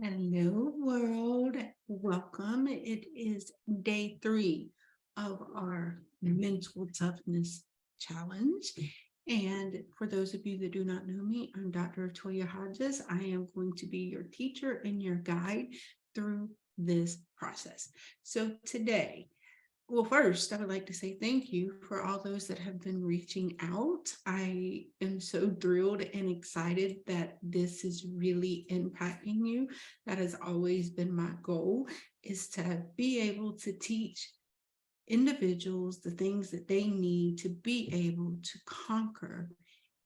Hello, world. Welcome. It is day 3 of our mental toughness challenge. And for those of you that do not know me, I'm Dr. Toya Hodges. I am going to be your teacher and your guide through this process. So today, well, first, I would like to say thank you for all those that have been reaching out. I am so thrilled and excited that this is really impacting you. That has always been my goal, is to be able to teach individuals the things that they need to be able to conquer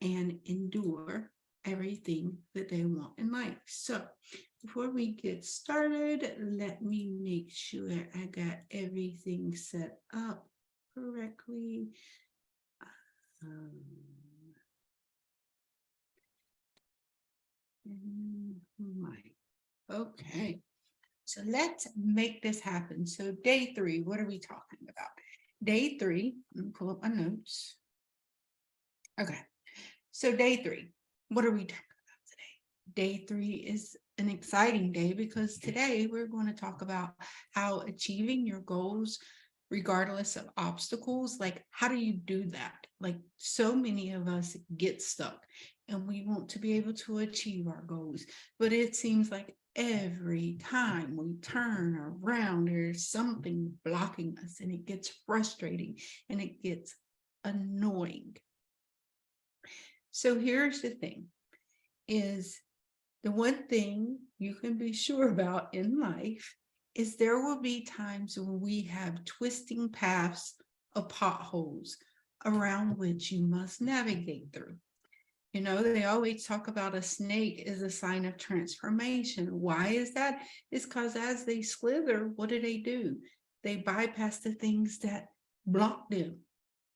and endure everything that they want in life. So before we get started, let me make sure I got everything set up correctly. Um, right. Okay. So let's make this happen. So day 3, what are we talking about? Day 3, let me pull up my notes. Okay. So day 3, what are we talking about today? Day 3 is an exciting day because today we're going to talk about how achieving your goals, regardless of obstacles, like how do you do that? Like so many of us get stuck and we want to be able to achieve our goals, but it seems like every time we turn around, there's something blocking us and it gets frustrating and it gets annoying. So here's the thing is the one thing you can be sure about in life is there will be times when we have twisting paths of potholes around which you must navigate through. You know, they always talk about a snake is a sign of transformation. Why is that? It's because as they slither, what do? They bypass the things that block them.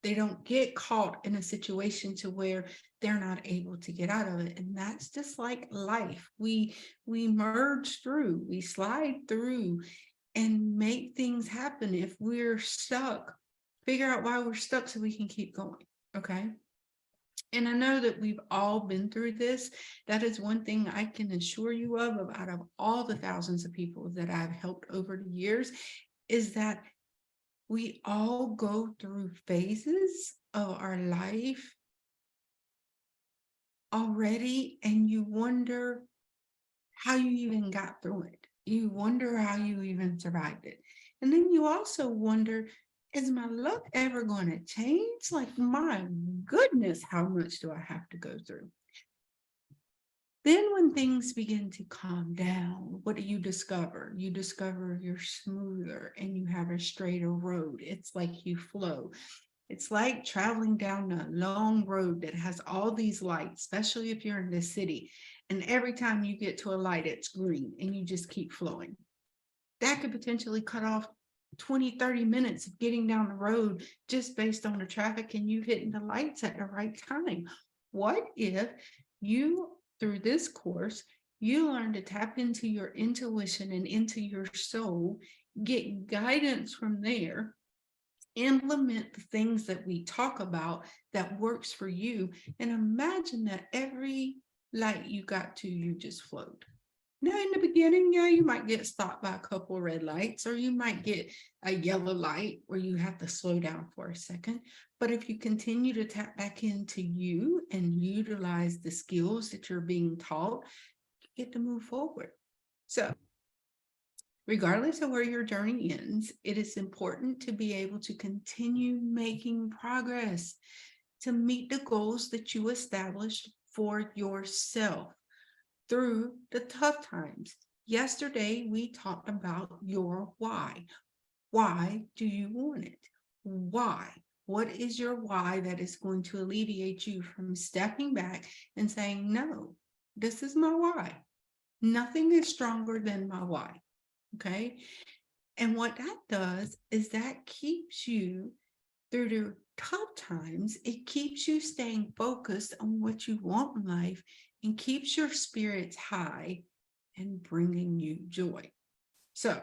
They don't get caught in a situation to where they're not able to get out of it. And that's just like life. We merge through, we slide through and make things happen. If we're stuck, figure out why we're stuck so we can keep going. Okay. And I know that we've all been through this. That is one thing I can assure you of out of all the thousands of people that I've helped over the years, is that we all go through phases of our life already, and you wonder how you even got through it. You wonder how you even survived it. And then you also wonder, is my luck ever going to change? Like, my goodness, how much do I have to go through? Then when things begin to calm down, what do you discover? You discover you're smoother and you have a straighter road. It's like you flow. It's like traveling down a long road that has all these lights, especially if you're in the city. And every time you get to a light, it's green and you just keep flowing. That could potentially cut off 20, 30 minutes of getting down the road just based on the traffic and you hitting the lights at the right time. What if you, through this course, you learn to tap into your intuition and into your soul, get guidance from there, implement the things that we talk about that works for you, and imagine that every light you got to, you just float. Now, in the beginning, yeah, you might get stopped by a couple of red lights, or you might get a yellow light where you have to slow down for a second. But if you continue to tap back into you and utilize the skills that you're being taught, you get to move forward. So regardless of where your journey ends, it is important to be able to continue making progress to meet the goals that you established for yourself through the tough times. Yesterday, we talked about your why. Why do you want it? Why? What is your why that is going to alleviate you from stepping back and saying, no, this is my why. Nothing is stronger than my why. Okay. And what that does is that keeps you through the tough times. It keeps you staying focused on what you want in life and keeps your spirits high and bringing you joy. So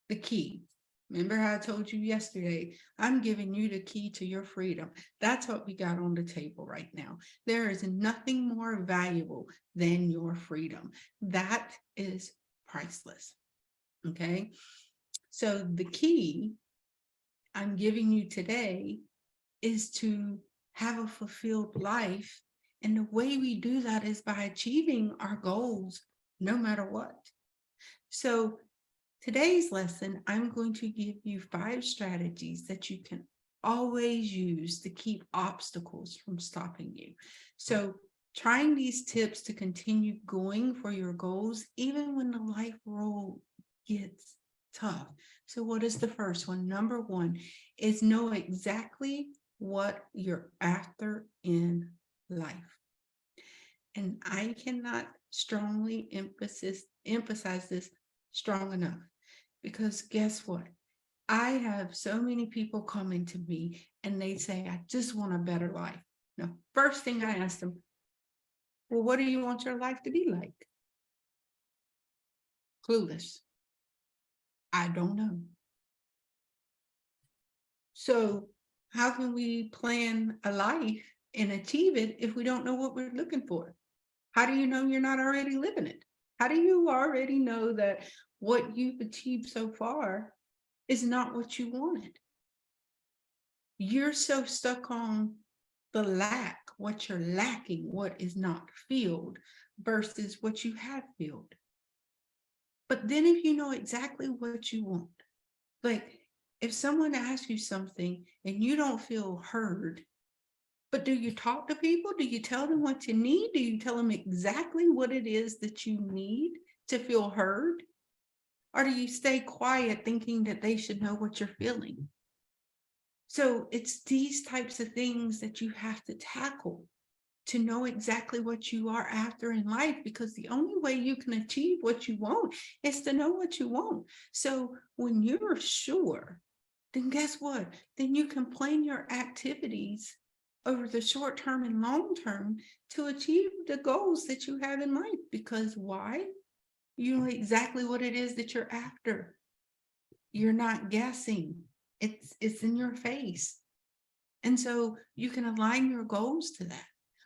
the key, Remember how I told you yesterday, I'm giving you the key to your freedom. That's what we got on the table right now. There is nothing more valuable than your freedom. That is priceless. Okay. So the key I'm giving you today is to have a fulfilled life. And the way we do that is by achieving our goals, no matter what. So today's lesson, I'm going to give you 5 strategies that you can always use to keep obstacles from stopping you. So trying these tips to continue going for your goals, even when the life road gets tough. So what is the first one? Number 1 is know exactly what you're after in life. And I cannot strongly emphasize this strong enough, because guess what? I have so many people coming to me and they say, I just want a better life. Now, first thing I ask them, well, what do you want your life to be like? Clueless. I don't know. So how can we plan a life and achieve it if we don't know what we're looking for? How do you know you're not already living it? How do you already know that what you've achieved so far is not what you wanted? You're so stuck on the lack, what you're lacking, what is not filled versus what you have filled. But then if you know exactly what you want, like if someone asks you something and you don't feel heard, but do you talk to people? Do you tell them what you need? Do you tell them exactly what it is that you need to feel heard? Or do you stay quiet thinking that they should know what you're feeling? So it's these types of things that you have to tackle to know exactly what you are after in life, because the only way you can achieve what you want is to know what you want. So when you're sure, then guess what? Then you can plan your activities over the short term and long term to achieve the goals that you have in life. Because why? You know exactly what it is that you're after. You're not guessing. It's in your face. And so you can align your goals to that.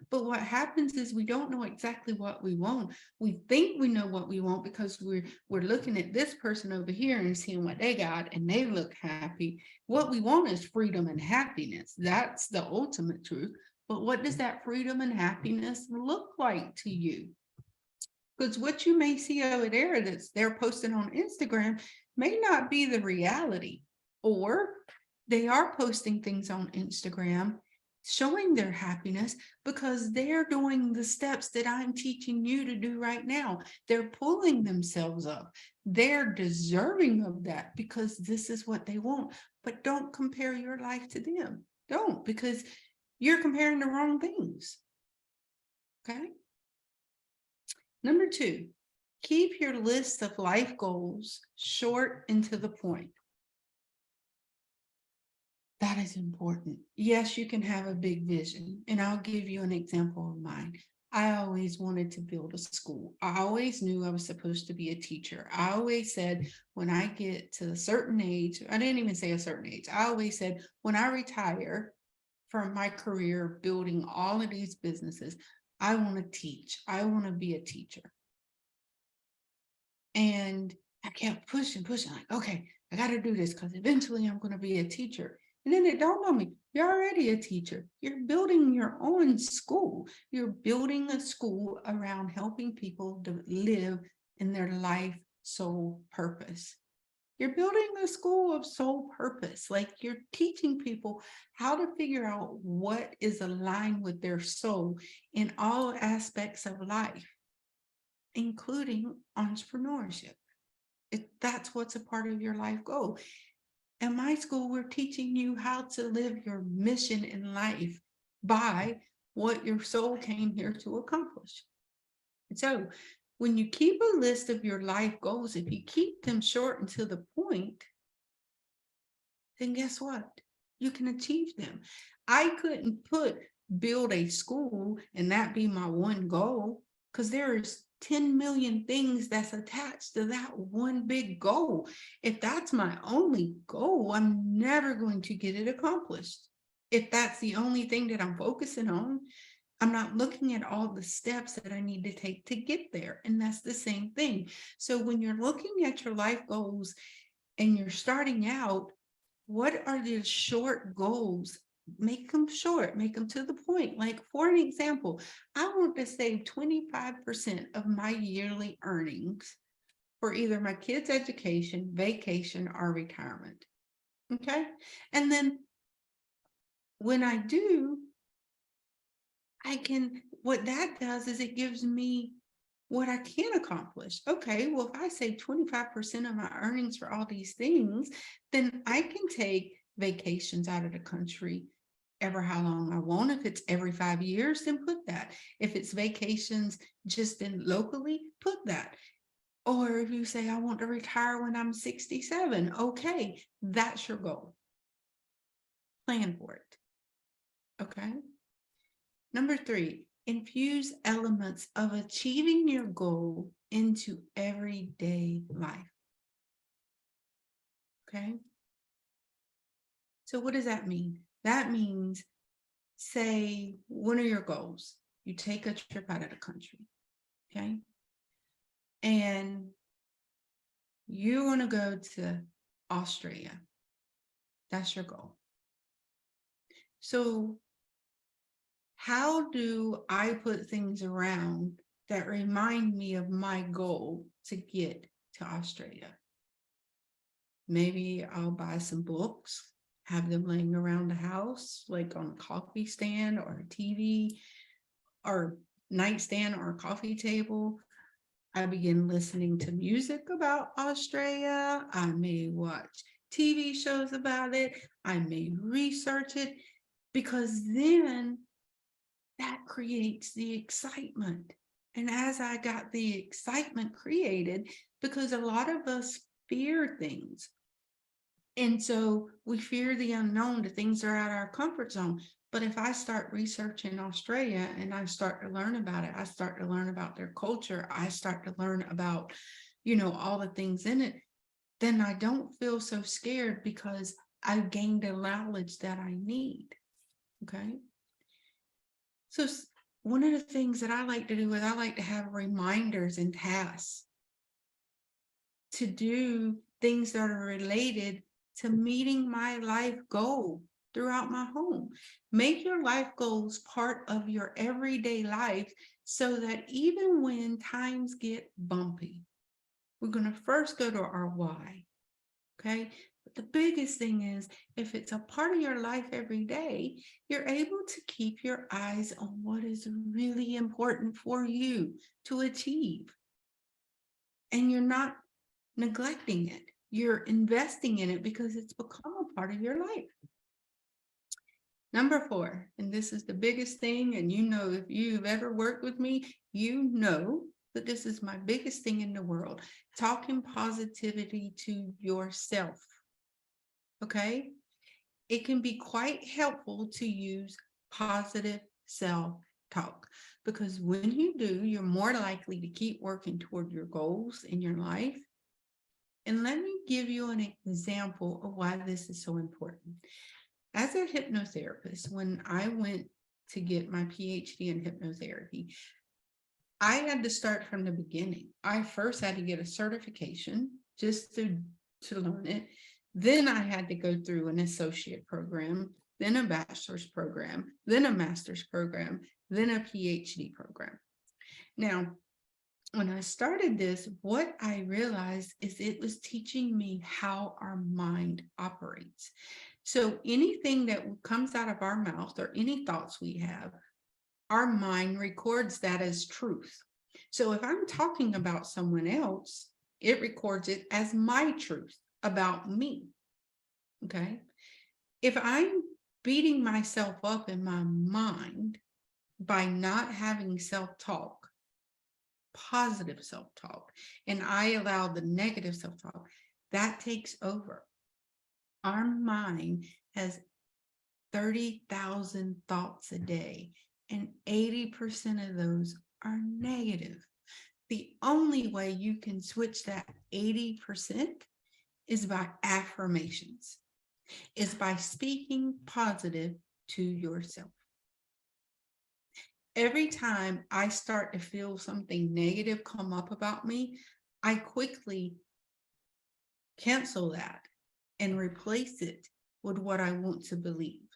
But what happens is we don't know exactly what we want. We think we know what we want because we're looking at this person over here and seeing what they got and they look happy. What we want is freedom and happiness. That's the ultimate truth. But what does that freedom and happiness look like to you? Because what you may see over there that's they're posting on Instagram may not be the reality. Or they are posting things on Instagram showing their happiness because they're doing the steps that I'm teaching you to do right now. They're pulling themselves up. They're deserving of that because this is what they want. But don't compare your life to them. Don't, because you're comparing the wrong things. Okay. Number 2, keep your list of life goals short and to the point. That is important. Yes, you can have a big vision, and I'll give you an example of mine. I always wanted to build a school. I always knew I was supposed to be a teacher. I always said, when I get to a certain age, I didn't even say a certain age. I always said, when I retire from my career building all of these businesses, I want to teach. I want to be a teacher. And I kept pushing, like, okay, I got to do this because eventually I'm going to be a teacher. And then it dawned on me, you're already a teacher. You're building your own school. You're building a school around helping people to live in their life soul purpose. You're building a school of soul purpose. Like you're teaching people how to figure out what is aligned with their soul in all aspects of life, including entrepreneurship. That's what's a part of your life goal. In my school, we're teaching you how to live your mission in life by what your soul came here to accomplish. And so when you keep a list of your life goals, if you keep them short and to the point, then guess what? You can achieve them. I couldn't build a school and that be my one goal, because there's 10 million things that's attached to that one big goal. If that's my only goal, I'm never going to get it accomplished. If that's the only thing that I'm focusing on, I'm not looking at all the steps that I need to take to get there. And that's the same thing. So when you're looking at your life goals and you're starting out, what are the short goals? Make them short, make them to the point. Like, for an example, I want to save 25% of my yearly earnings for either my kids' education, vacation, or retirement. Okay. And then when I do, what that does is it gives me what I can accomplish. Okay, well, if I save 25% of my earnings for all these things, then I can take vacations out of the country ever how long I want. If it's every 5 years, then put that. If it's vacations just in locally, put that. Or if you say, I want to retire when I'm 67, okay, that's your goal. Plan for it. Okay. Number 3, infuse elements of achieving your goal into everyday life. Okay. So what does that mean? That means, say, one of your goals, you take a trip out of the country. Okay. And you want to go to Australia. That's your goal. So how do I put things around that remind me of my goal to get to Australia? Maybe I'll buy some books, have them laying around the house, like on a coffee stand or a TV or nightstand or a coffee table. I begin listening to music about Australia. I may watch TV shows about it. I may research it, because then that creates the excitement. And as I got the excitement created, because a lot of us fear things. And so we fear the unknown, the things that are out of our comfort zone. But if I start researching Australia and I start to learn about it, I start to learn about their culture, I start to learn about, all the things in it, then I don't feel so scared because I've gained the knowledge that I need. Okay. So one of the things that I like to do is I like to have reminders and tasks to do things that are related to meeting my life goal throughout my home. Make your life goals part of your everyday life so that even when times get bumpy, we're going to first go to our why. Okay. But the biggest thing is, if it's a part of your life every day, you're able to keep your eyes on what is really important for you to achieve. And you're not neglecting it. You're investing in it because it's become a part of your life. Number 4, and this is the biggest thing, and if you've ever worked with me, you know that this is my biggest thing in the world. Talking positivity to yourself. Okay? It can be quite helpful to use positive self-talk, because when you do, you're more likely to keep working toward your goals in your life. And let me give you an example of why this is so important. As a hypnotherapist, when I went to get my PhD in hypnotherapy, I had to start from the beginning. I first had to get a certification just to learn it. Then I had to go through an associate program, then a bachelor's program, then a master's program, then a PhD program. Now, when I started this, what I realized is it was teaching me how our mind operates. So anything that comes out of our mouth or any thoughts we have, our mind records that as truth. So if I'm talking about someone else, it records it as my truth about me. Okay. If I'm beating myself up in my mind by not having self-talk, positive self-talk, and I allow the negative self-talk, that takes over. Our mind has 30,000 thoughts a day, and 80% of those are negative. The only way you can switch that 80% is by affirmations, is by speaking positive to yourself. Every time I start to feel something negative come up about me, I quickly cancel that and replace it with what I want to believe.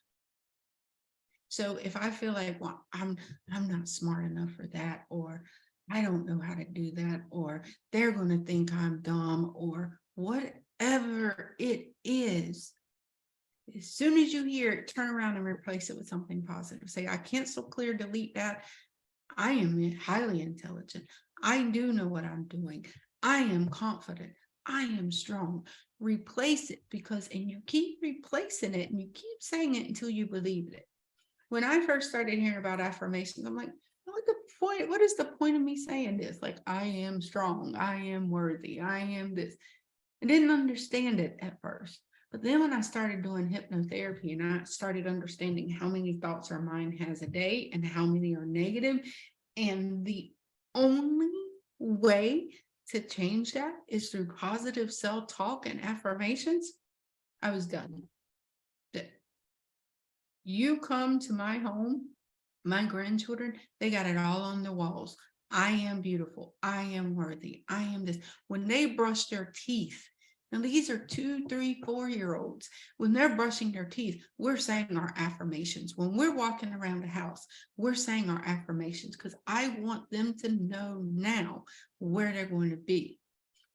So if I feel like, well, I'm not smart enough for that, or I don't know how to do that, or they're going to think I'm dumb, or whatever it is, as soon as you hear it, turn around and replace it with something positive. Say, I cancel, clear, delete that. I am highly intelligent. I do know what I'm doing. I am confident. I am strong. Replace it, because, and you keep replacing it and you keep saying it until you believe it. When I first started hearing about affirmations, I'm like, what is the point of me saying this? Like, I am strong, I am worthy, I am this. I didn't understand it at first. But then when I started doing hypnotherapy and I started understanding how many thoughts our mind has a day and how many are negative, and the only way to change that is through positive self-talk and affirmations, I was done. You come to my home, my grandchildren, they got it all on the walls. I am beautiful. I am worthy. I am this. When they brush their teeth, now these are 2, 3, 4-year-olds. When they're brushing their teeth, we're saying our affirmations. When we're walking around the house, we're saying our affirmations, because I want them to know now where they're going to be.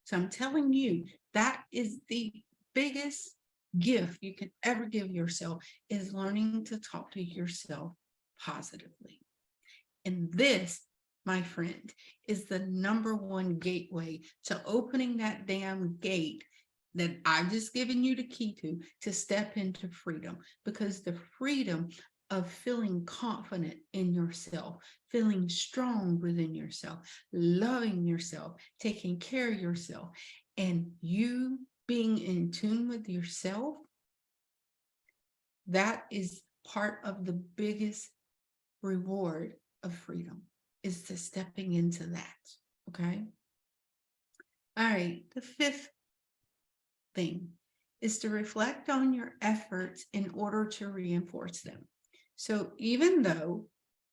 So I'm telling you, that is the biggest gift you can ever give yourself, is learning to talk to yourself positively. And this, my friend, is the number one gateway to opening that damn gate that I've just given you the key to step into freedom. Because the freedom of feeling confident in yourself, feeling strong within yourself, loving yourself, taking care of yourself, and you being in tune with yourself, that is part of the biggest reward of freedom, is to stepping into that. Okay. All right. The fifth thing is to reflect on your efforts in order to reinforce them. So even though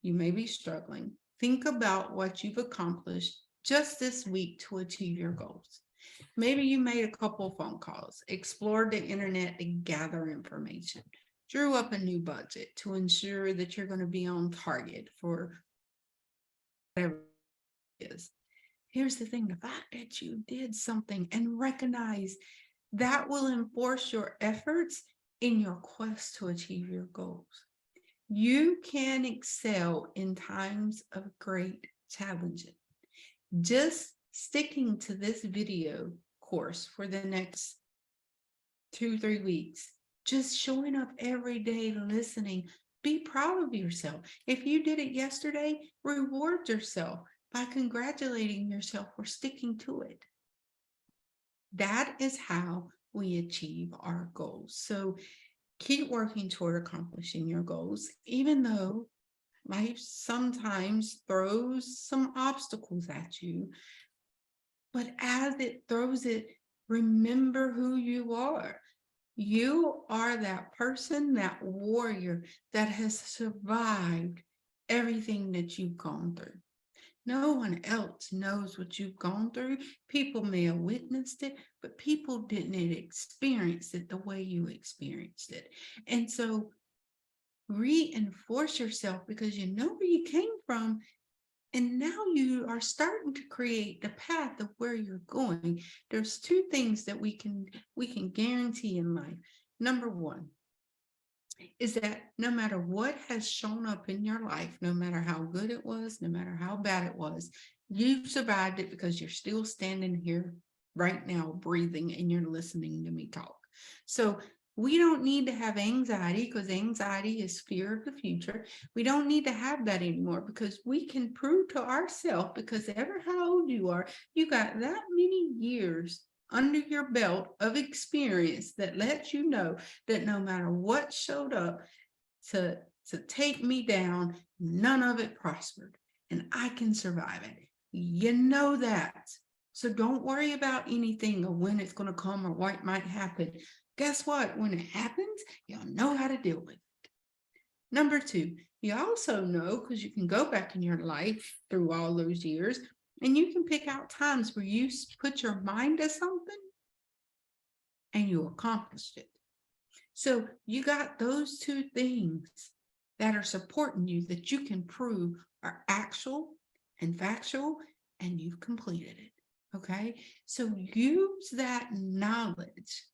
you may be struggling, think about what you've accomplished just this week to achieve your goals. Maybe you made a couple phone calls, explored the internet to gather information, drew up a new budget to ensure that you're going to be on target for whatever it is. Here's the thing, the fact that you did something and recognize that will enforce your efforts in your quest to achieve your goals. You can excel in times of great challenges. Just sticking to this video course for the next 2-3 weeks, just showing up every day, listening, be proud of yourself. If you did it yesterday, reward yourself by congratulating yourself for sticking to it. That is how we achieve our goals. So keep working toward accomplishing your goals, even though life sometimes throws some obstacles at you. But as it throws it, remember who you are. You are that person, that warrior that has survived everything that you've gone through. No one else knows what you've gone through. People may have witnessed it, but people didn't experience it the way you experienced it. And so reinforce yourself, because you know where you came from. And now you are starting to create the path of where you're going. There's two things that we can guarantee in life. Number one is that no matter what has shown up in your life, no matter how good it was, no matter how bad it was, you survived it because you're still standing here right now, breathing, and you're listening to me talk. So we don't need to have anxiety, because anxiety is fear of the future. We don't need to have that anymore, because we can prove to ourselves, because ever how old you are, you got that many years under your belt of experience that lets you know that no matter what showed up to take me down, none of it prospered, and I can survive it. You know that. So don't worry about anything or when it's going to come or what might happen. Guess what? When it happens, you'll know how to deal with it. Number two, you also know, because you can go back in your life through all those years, and you can pick out times where you put your mind to something and you accomplished it. So you got those two things that are supporting you that you can prove are actual and factual, and you've completed it. Okay. So use that knowledge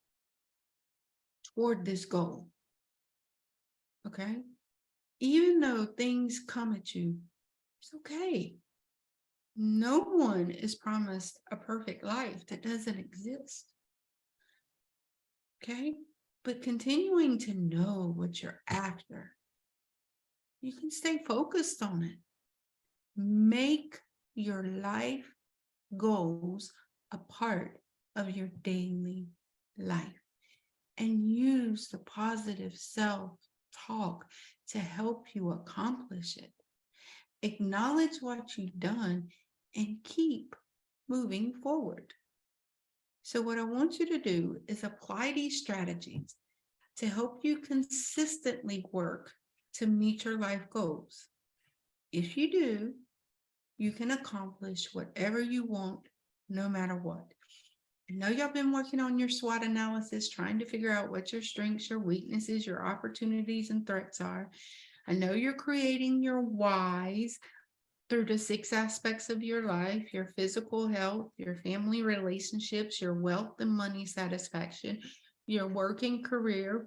toward this goal. Okay. Even though things come at you, it's okay. No one is promised a perfect life that doesn't exist. Okay. But continuing to know what you're after, you can stay focused on it. Make your life goals a part of your daily life and use the positive self-talk to help you accomplish it. Acknowledge what you've done and keep moving forward. So what I want you to do is apply these strategies to help you consistently work to meet your life goals. If you do, you can accomplish whatever you want, no matter what. I know y'all been working on your SWOT analysis, trying to figure out what your strengths, your weaknesses, your opportunities, and threats are. I know you're creating your whys through the 6 aspects of your life: your physical health, your family relationships, your wealth and money satisfaction, your work and career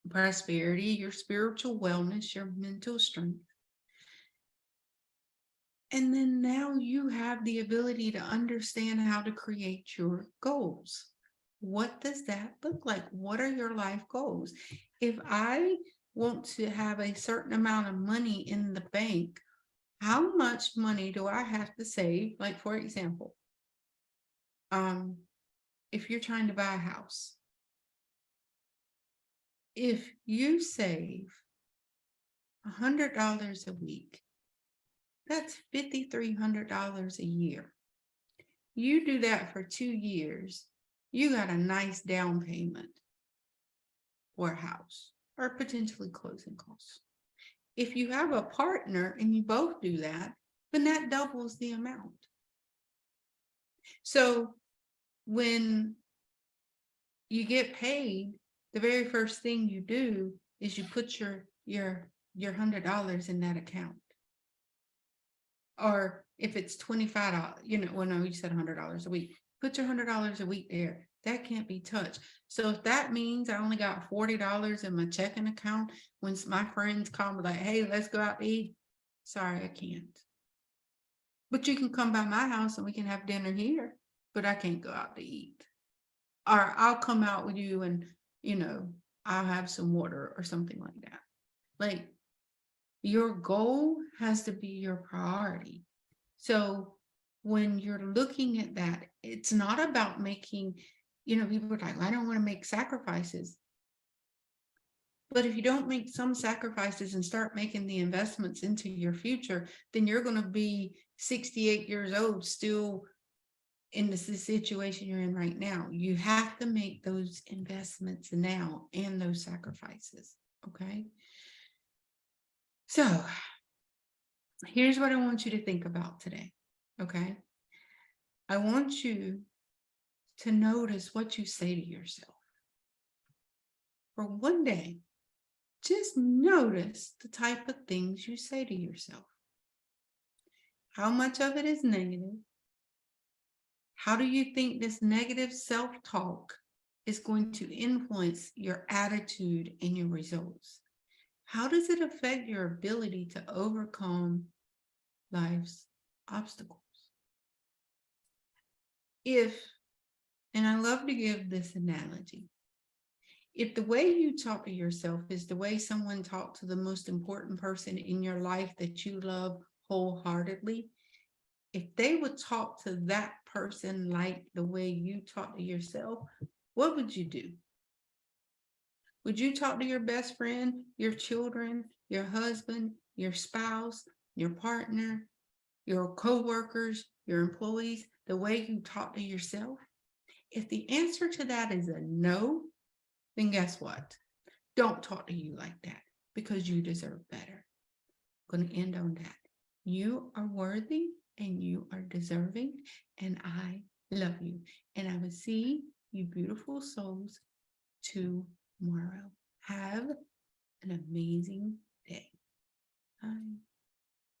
prosperity, your spiritual wellness, your mental strength. And then now you have the ability to understand how to create your goals. What does that look like? What are your life goals? If I want to have a certain amount of money in the bank, how much money do I have to save? Like, for example, if you're trying to buy a house, if you save $100 a week, that's $5,300 a year. You do that for 2 years, you got a nice down payment for a house or potentially closing costs. If you have a partner and you both do that, then that doubles the amount. So when you get paid, the very first thing you do is you put your $100 in that account. Or if it's $25, well, no, you said $100 a week. Put your $100 a week there. That can't be touched. So if that means I only got $40 in my checking account, when my friends call me like, hey, let's go out to eat, sorry, I can't. But you can come by my house and we can have dinner here, but I can't go out to eat. Or I'll come out with you and, I'll have some water or something like that. Like, your goal has to be your priority. So when you're looking at that, it's not about making, people are like, I don't want to make sacrifices. But if you don't make some sacrifices and start making the investments into your future, then you're going to be 68 years old, still in the situation you're in right now. You have to make those investments now and those sacrifices. Okay. So here's what I want you to think about today. Okay. I want you to notice what you say to yourself. For one day, just notice the type of things you say to yourself. How much of it is negative? How do you think this negative self-talk is going to influence your attitude and your results? How does it affect your ability to overcome life's obstacles? And I love to give this analogy, if the way you talk to yourself is the way someone talked to the most important person in your life that you love wholeheartedly, if they would talk to that person like the way you talk to yourself, what would you do? Would you talk to your best friend, your children, your husband, your spouse, your partner, your coworkers, your employees, the way you talk to yourself? If the answer to that is a no, then guess what? Don't talk to you like that because you deserve better. I'm going to end on that. You are worthy and you are deserving, and I love you. And I will see you beautiful souls tomorrow. Have an amazing day. Bye.